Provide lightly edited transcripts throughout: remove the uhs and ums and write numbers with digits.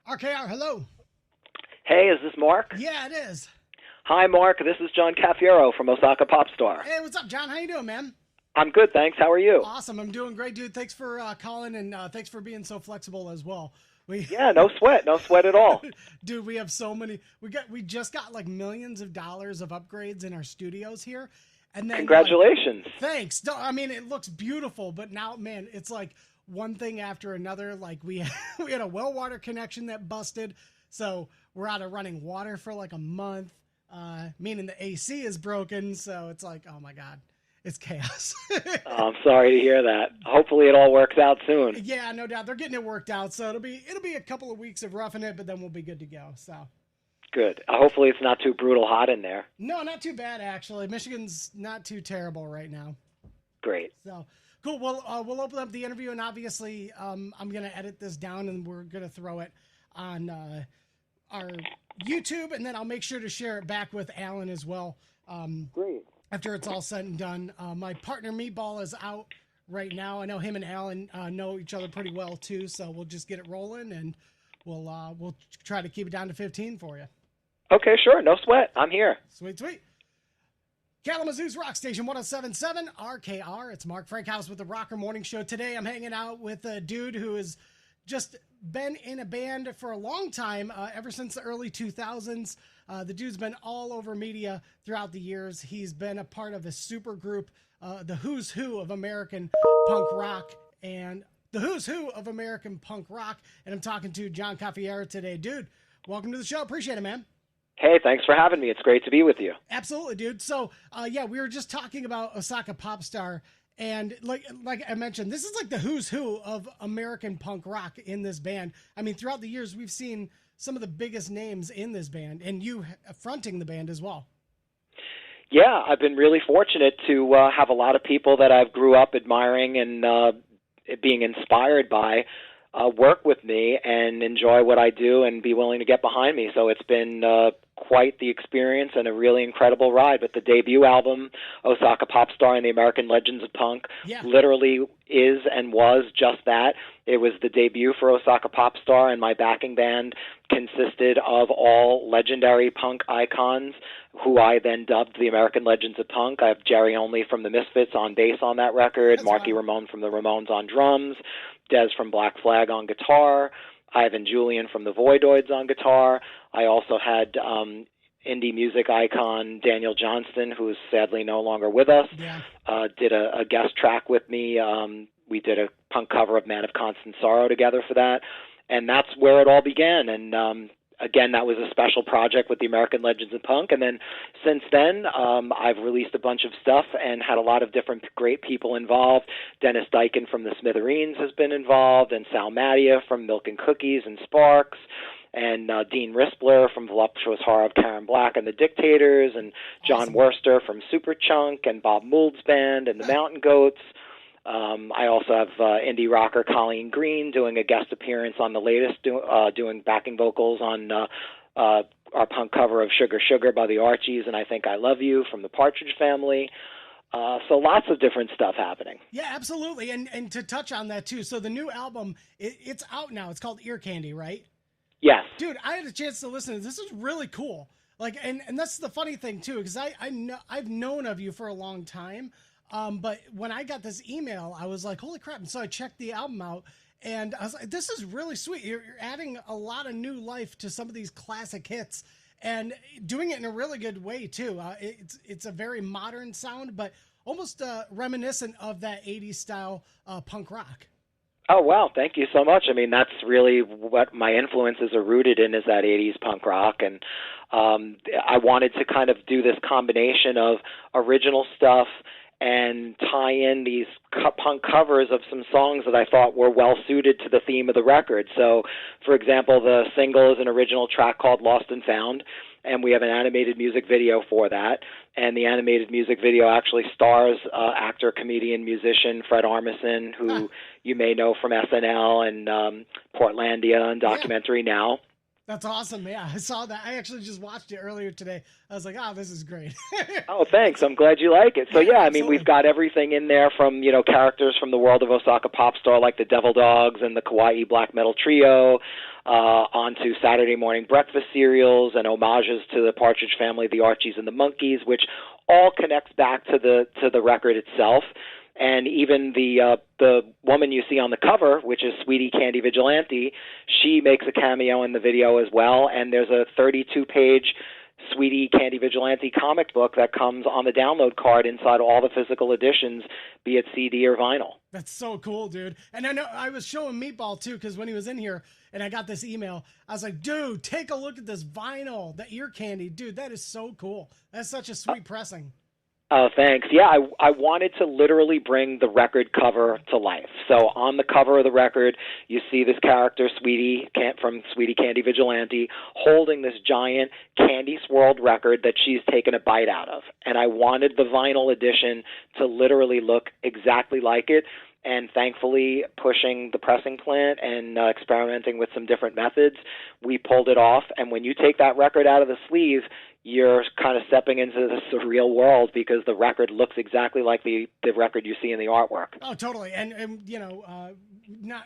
RKR, hello. Hey, is this Mark? Yeah, it is. Hi, Mark. This is John Cafiero from Osaka Popstar. Hey, what's up, John? How you doing, man? I'm good, thanks. How are you? Awesome. I'm doing great, dude. Thanks for calling, and thanks for being so flexible as well. We, Yeah, no sweat. No sweat at all. dude, we have so many. We just got like millions of dollars of upgrades in our studios here, and then Congratulations. thanks. No, I mean, it looks beautiful, but now, man, it's like one thing after another. Like we had a well water connection that busted, so we're out of running water for like a month. Meaning the AC is broken, so it's like, oh my god, it's chaos. Oh, I'm sorry to hear that. Hopefully it all works out soon. Yeah, no doubt. They're getting it worked out, so it'll be a couple of weeks of roughing it, but then we'll be good to go. So Good. Hopefully it's not too brutal hot in there. no, not too bad actually. Michigan's not too terrible right now. Great. So cool. We'll open up the interview, and obviously, I'm gonna edit this down, and we're gonna throw it on our YouTube, and then I'll make sure to share it back with Alan as well. Great. After it's all said and done. My partner Meatball is out right now. I know him and Alan know each other pretty well too, so we'll just get it rolling, and we'll try to keep it down to 15 for you. Okay, sure. No sweat. I'm here. Sweet, sweet. Kalamazoo's Rock Station 107.7 RKR. It's Mark Frankhouse with the Rocker Morning Show. Today I'm hanging out with a dude who has just been in a band for a long time, ever since the early 2000s. The dude's been all over media throughout the years. He's been a part of a super group, the Who's Who of American Punk Rock, and the Who's Who of American Punk Rock. And I'm talking to John Cafiero today. Dude, welcome to the show. Appreciate it, man. Hey, thanks for having me. It's great to be with you. Absolutely, dude. So, yeah, we were just talking about Osaka Popstar, and like I mentioned, this is like the who's who of American punk rock in this band. I mean, throughout the years, we've seen some of the biggest names in this band, and you fronting the band as well. Yeah, I've been really fortunate to have a lot of people that I've grew up admiring and being inspired by work with me and enjoy what I do and be willing to get behind me. So it's been quite the experience and a really incredible ride. But the debut album, Osaka Popstar and the American Legends of Punk, literally is and was just that. It was the debut for Osaka Popstar, and my backing band consisted of all legendary punk icons who I then dubbed the American Legends of Punk. I have Jerry Only from the Misfits on bass on that record, Marky Ramone from the Ramones on drums, Des from Black Flag on guitar, Ivan Julian from the Voidoids on guitar. I also had indie music icon Daniel Johnston, who is sadly no longer with us, did a guest track with me. We did a punk cover of Man of Constant Sorrow together for that, and that's where it all began. And again, that was a special project with the American Legends of Punk. And then since then, I've released a bunch of stuff and had a lot of different great people involved. Dennis Dykin from the Smithereens has been involved, and Sal Mattia from Milk and Cookies and Sparks, and Dean Rispler from Voluptuous Horror of Karen Black and the Dictators, and John Worster from Superchunk, and Bob Mould's band and the Mountain Goats. I also have indie rocker Colleen Green doing a guest appearance on the latest, doing backing vocals on our punk cover of Sugar Sugar by the Archies and I Think I Love You from the Partridge Family. So lots of different stuff happening. Yeah, absolutely. And to touch on that too, so the new album, it's out now. It's called Ear Candy, right? Yes. Dude, I had a chance to listen to this. This is really cool. Like, and that's the funny thing too, because I've known of you for a long time. But when I got this email, I was like, holy crap. And so I checked the album out, and I was like, this is really sweet. You're adding a lot of new life to some of these classic hits and doing it in a really good way too. It's a very modern sound, but almost reminiscent of that 80s style punk rock. Oh, wow. Thank you so much. I mean, that's really what my influences are rooted in, is that 80s punk rock. And I wanted to kind of do this combination of original stuff and tie in these punk covers of some songs that I thought were well suited to the theme of the record. So, for example, the single is an original track called Lost and Found, and we have an animated music video for that. And the animated music video actually stars actor, comedian, musician Fred Armisen, who you may know from SNL and Portlandia and Documentary Now. That's awesome. Yeah, I saw that. I actually just watched it earlier today. I was like, oh, this is great. Oh, thanks. I'm glad you like it. So, yeah, I mean, we've got everything in there from, characters from the world of Osaka Popstar like the Devil Dogs and the Kawaii Black Metal Trio, onto Saturday morning breakfast cereals and homages to the Partridge Family, the Archies, and the Monkees, which all connects back to the record itself. And even the woman you see on the cover, which is Sweetie Candy Vigilante, she makes a cameo in the video as well. And there's a 32-page Sweetie Candy Vigilante comic book that comes on the download card inside all the physical editions, be it CD or vinyl. That's so cool, dude. And I know I was showing Meatball too, because when he was in here and I got this email, I was like, dude, take a look at this vinyl, the ear candy. Dude, that is so cool. That's such a sweet pressing. Oh, thanks. Yeah, I wanted to literally bring the record cover to life. So on the cover of the record, you see this character, Sweetie, from Sweetie Candy Vigilante, holding this giant candy swirled record that she's taken a bite out of. And I wanted the vinyl edition to literally look exactly like it. And thankfully, pushing the pressing plant and experimenting with some different methods, we pulled it off. And when you take that record out of the sleeve, you're kind of stepping into the surreal world because the record looks exactly like the record you see in the artwork. Oh, totally. And you know,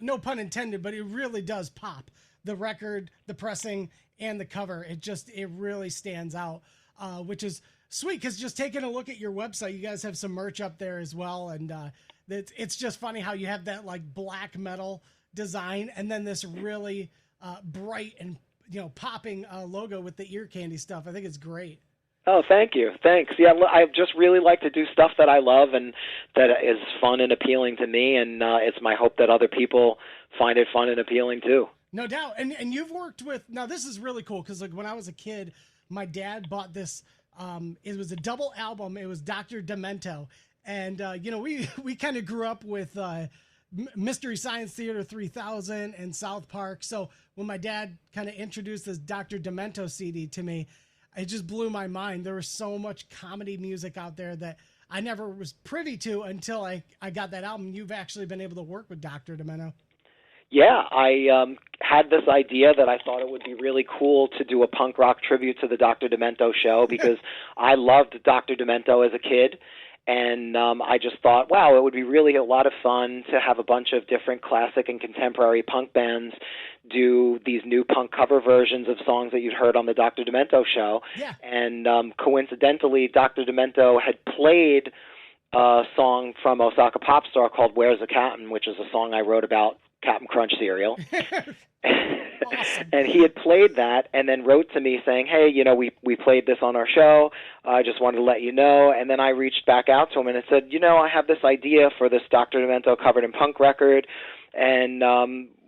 no pun intended, but it really does pop. The record, the pressing, and the cover, it really stands out, which is sweet, because just taking a look at your website, you guys have some merch up there as well. And it's just funny how you have that like black metal design and then this really bright and popping logo with the ear candy stuff. I think it's great. Oh, thank you. Thanks. Yeah, I just really like to do stuff that I love and that is fun and appealing to me, and it's my hope that other people find it fun and appealing too. No doubt. And you've worked with, now this is really cool, because like when I was a kid, my dad bought this, it was a double album. It was Dr. Demento. And, we kind of grew up with Mystery Science Theater 3000 and South Park. So when my dad kind of introduced this Dr. Demento CD to me, it just blew my mind. There was so much comedy music out there that I never was privy to until I got that album. You've actually been able to work with Dr. Demento. Yeah, I had this idea that I thought it would be really cool to do a punk rock tribute to the Dr. Demento show because I loved Dr. Demento as a kid. And I just thought, wow, it would be really a lot of fun to have a bunch of different classic and contemporary punk bands do these new punk cover versions of songs that you'd heard on the Dr. Demento show. Yeah. And coincidentally, Dr. Demento had played a song from Osaka Popstar called Where's the Captain, which is a song I wrote about Captain Crunch cereal. Awesome. And he had played that and then wrote to me saying, hey, we played this on our show. I just wanted to let you know. And then I reached back out to him and I said, I have this idea for this Dr. Demento Covered in Punk record. And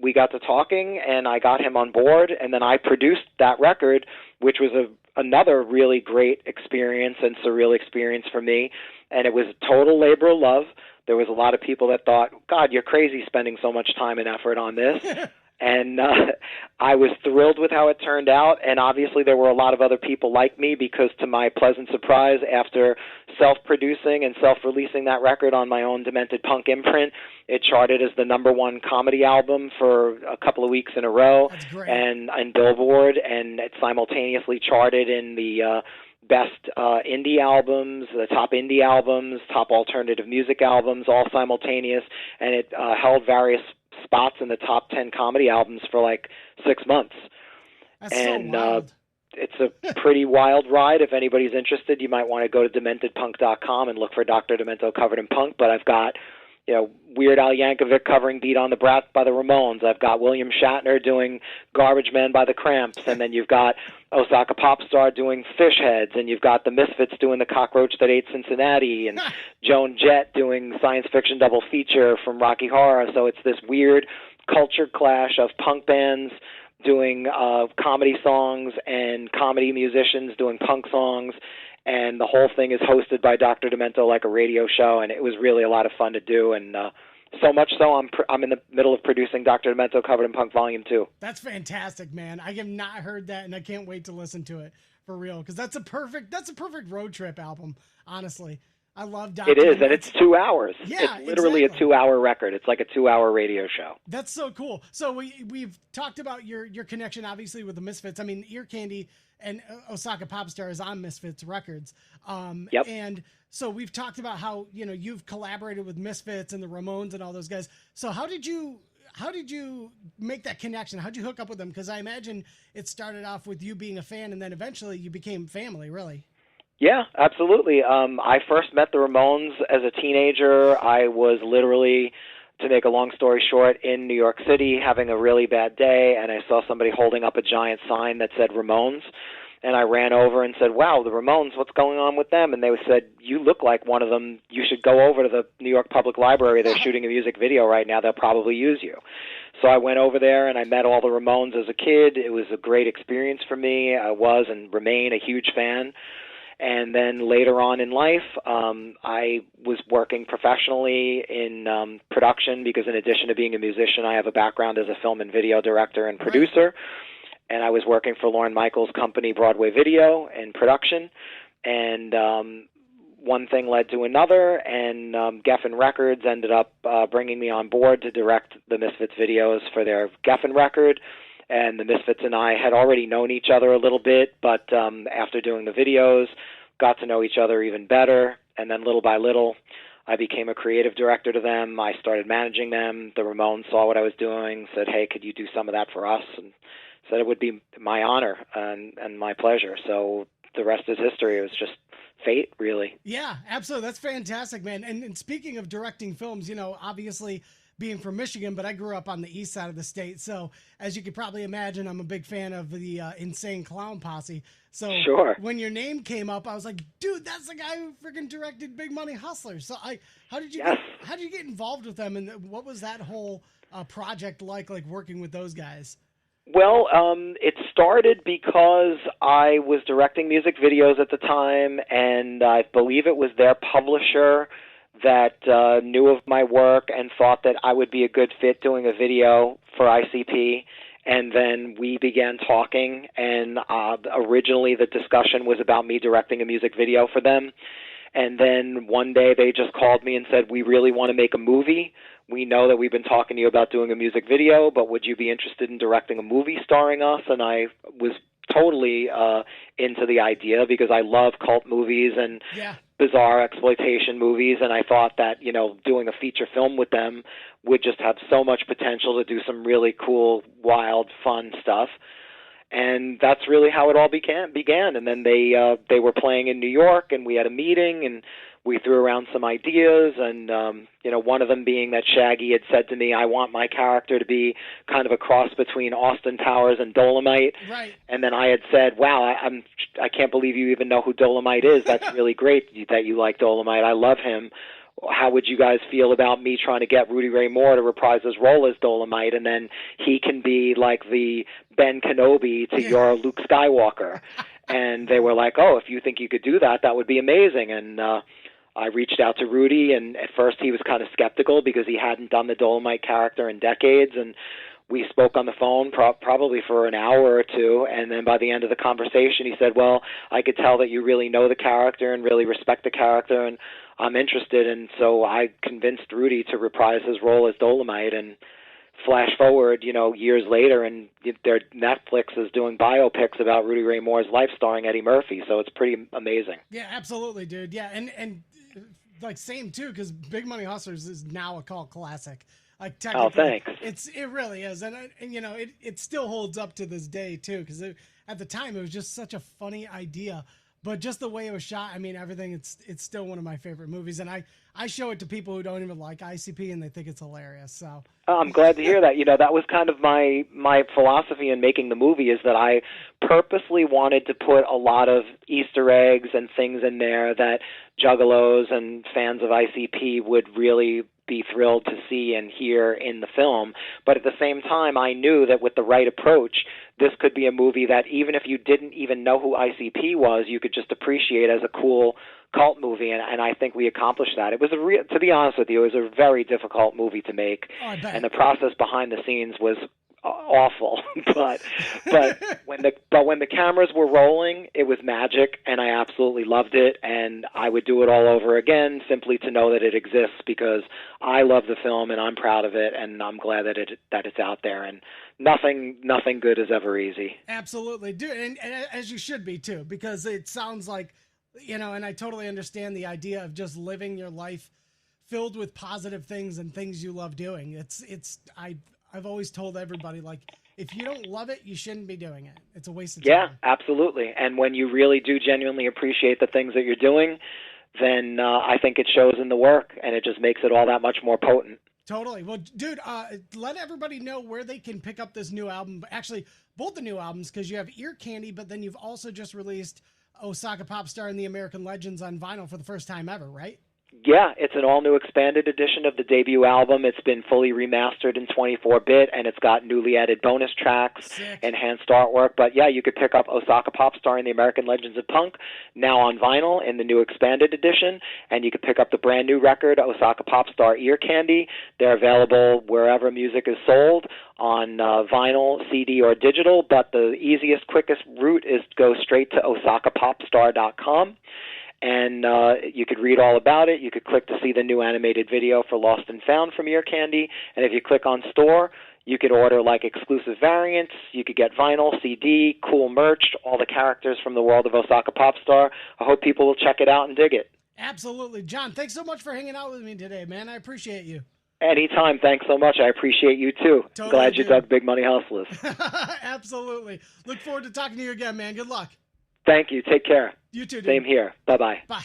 we got to talking and I got him on board. And then I produced that record, which was another really great experience and surreal experience for me. And it was total labor of love. There was a lot of people that thought, God, you're crazy spending so much time and effort on this. And I was thrilled with how it turned out. And obviously there were a lot of other people like me because, to my pleasant surprise, after self-producing and self-releasing that record on my own Demented Punk imprint, it charted as the #1 comedy album for a couple of weeks in a row. That's great. And Billboard, and it simultaneously charted in the best indie albums, the top indie albums, top alternative music albums, all simultaneous. And it held various spots in the top 10 comedy albums for like 6 months. That's so wild. It's a pretty wild ride. If anybody's interested, you might want to go to dementedpunk.com and look for Dr. Demento Covered in Punk. But I've got, Weird Al Yankovic covering Beat on the Brat by the Ramones. I've got William Shatner doing Garbage Man by the Cramps. And then you've got Osaka Popstar doing Fish Heads. And you've got the Misfits doing The Cockroach That Ate Cincinnati. And Joan Jett doing Science Fiction Double Feature from Rocky Horror. So it's this weird culture clash of punk bands doing comedy songs and comedy musicians doing punk songs. And the whole thing is hosted by Dr. Demento like a radio show, and it was really a lot of fun to do. And so much so, I'm in the middle of producing Dr. Demento Covered in Punk Volume 2. That's fantastic, man. I have not heard that, and I can't wait to listen to it for real, because that's a perfect road trip album, honestly. I love Dr. It is, Demento. And it's 2 hours. Yeah, it's literally exactly. a 2-hour record. It's like a 2-hour radio show. That's so cool. So we've talked about your connection, obviously, with the Misfits. I mean, Ear Candy and Osaka Popstar is on Misfits Records. Yep. And so we've talked about how, you've collaborated with Misfits and the Ramones and all those guys. So how did you how did you make that connection? How'd you hook up with them? Because I imagine it started off with you being a fan, and then eventually you became family, really. Yeah, absolutely. I first met the Ramones as a teenager. I was literally, to make a long story short, in New York City having a really bad day, and I saw somebody holding up a giant sign that said Ramones. And I ran over and said, wow, the Ramones, what's going on with them? And they said, you look like one of them. You should go over to the New York Public Library. They're shooting a music video right now. They'll probably use you. So I went over there and I met all the Ramones as a kid. It was a great experience for me. I was and remain a huge fan. And then later on in life, I was working professionally in production because in addition to being a musician, I have a background as a film and video director and producer. And I was working for Lorne Michaels' company, Broadway Video, in production. And one thing led to another, and Geffen Records ended up bringing me on board to direct the Misfits videos for their Geffen record. And the Misfits and I had already known each other a little bit, but after doing the videos, got to know each other even better. And then little by little, I became a creative director to them. I started managing them. The Ramones saw what I was doing, said, hey, could you do some of that for us? And said it would be my honor and my pleasure. So the rest is history. It was just fate, really. Yeah, absolutely. That's fantastic, man. And speaking of directing films, obviously being from Michigan, but I grew up on the east side of the state. So as you could probably imagine, I'm a big fan of the Insane Clown Posse. So sure. When your name came up, I was like, dude, that's the guy who freaking directed Big Money Hustlers. So how did you get involved with them? And what was that whole project like working with those guys? Well, it started because I was directing music videos at the time, and I believe it was their publisher that knew of my work and thought that I would be a good fit doing a video for ICP. And then we began talking, and originally the discussion was about me directing a music video for them. And then one day they just called me and said, we really want to make a movie. We know that we've been talking to you about doing a music video, but would you be interested in directing a movie starring us? And I was totally into the idea because I love cult movies and bizarre exploitation movies, and I thought that, doing a feature film with them would just have so much potential to do some really cool, wild, fun stuff. And that's really how it all began. And then they were playing in New York, and we had a meeting, and we threw around some ideas, and one of them being that Shaggy had said to me, I want my character to be kind of a cross between Austin Powers and Dolomite. Right. And then I had said, wow, I can't believe you even know who Dolomite is. That's really great that you like Dolomite. I love him. How would you guys feel about me trying to get Rudy Ray Moore to reprise his role as Dolomite, and then he can be like the Ben Kenobi to your Luke Skywalker? And they were like, oh, if you think you could do that, that would be amazing. And I reached out to Rudy, and at first he was kind of skeptical because he hadn't done the Dolomite character in decades, and we spoke on the phone probably for an hour or two, and then by the end of the conversation he said, well, I could tell that you really know the character and really respect the character, and I'm interested. And so I convinced Rudy to reprise his role as Dolomite, and flash forward, years later, and their Netflix is doing biopics about Rudy Ray Moore's life starring Eddie Murphy, so it's pretty amazing. Yeah, absolutely, dude. Yeah, and like same too, because Big Money Hustlers is now a cult classic. Like technically, thanks. It really is, and it still holds up to this day too, because at the time it was just such a funny idea. But just the way it was shot, I mean, everything, it's still one of my favorite movies. And I show it to people who don't even like ICP, and they think it's hilarious. So I'm glad to hear that. That was kind of my philosophy in making the movie, is that I purposely wanted to put a lot of Easter eggs and things in there that juggalos and fans of ICP would really be thrilled to see and hear in the film. But at the same time, I knew that with the right approach, this could be a movie that even if you didn't even know who ICP was, you could just appreciate as a cool cult movie, and I think we accomplished that. It was to be honest with you, it was a very difficult movie to make, and the process behind the scenes was awful. but when the cameras were rolling, it was magic, and I absolutely loved it, and I would do it all over again simply to know that it exists, because I love the film and I'm proud of it, and I'm glad that it's out there, and nothing good is ever easy. Absolutely, dude, and as you should be too, because it sounds like, and I totally understand the idea of just living your life filled with positive things and things you love doing. I've always told everybody, like, if you don't love it, you shouldn't be doing it. It's a waste of Yeah, time. absolutely. And when you really do genuinely appreciate the things that you're doing, then I think it shows in the work, and it just makes it all that much more potent. Totally. Well, dude, let everybody know where they can pick up this new album. Actually, both the new albums, because you have Ear Candy, but then you've also just released Osaka Popstar and the American Legends on vinyl for the first time ever, right? Yeah, it's an all-new expanded edition of the debut album. It's been fully remastered in 24-bit, and it's got newly added bonus tracks, Sick. enhanced artwork. But yeah, you could pick up Osaka Popstar and the American Legends of Punk now on vinyl in the new expanded edition, and you could pick up the brand new record, Osaka Popstar Ear Candy. They're available wherever music is sold, on vinyl, CD, or digital, but the easiest, quickest route is to go straight to osakapopstar.com. And you could read all about it. You could click to see the new animated video for Lost and Found from Ear Candy. And if you click on store, you could order like exclusive variants. You could get vinyl, CD, cool merch, all the characters from the world of Osaka Popstar. I hope people will check it out and dig it. Absolutely. John, thanks so much for hanging out with me today, man. I appreciate you. Anytime. Thanks so much. I appreciate you, too. Totally, Glad you dude. dug Big Money Hustlas. Absolutely. Look forward to talking to you again, man. Good luck. Thank you. Take care. You too, dude. Same here. Bye-bye. Bye.